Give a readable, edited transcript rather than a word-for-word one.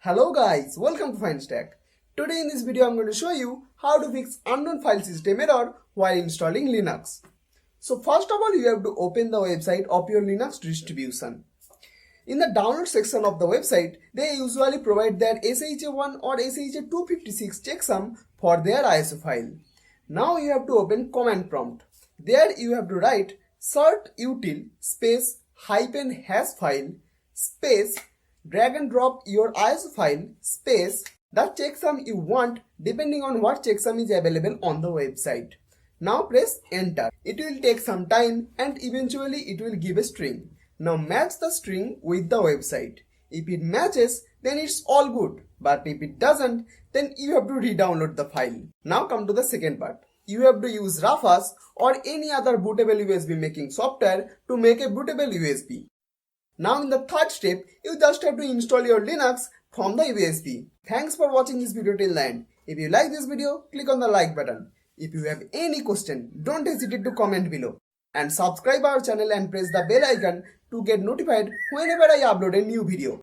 Hello guys, welcome to FineStack. Today in this video I'm going to show you how to fix unknown file system error while installing Linux. So first of all you have to open the website of your Linux distribution. In the download section of the website, they usually provide their SHA1 or SHA256 checksum for their ISO file. Now you have to open command prompt. There you have to write cert util space hyphen hash file space drag and drop your ISO file space the checksum you want depending on what checksum is available on the website. Now press enter. It will take some time and eventually it will give a string. Now match the string with the website. If it matches, then it's all good. But if it doesn't, then you have to re-download the file. Now come to the second part. You have to use Rufus or any other bootable USB making software to make a bootable USB. Now in the third step, you just have to install your Linux from the USB. Thanks for watching this video till the end. If you like this video, click on the like button. If you have any question, don't hesitate to comment below. And subscribe our channel and press the bell icon to get notified whenever I upload a new video.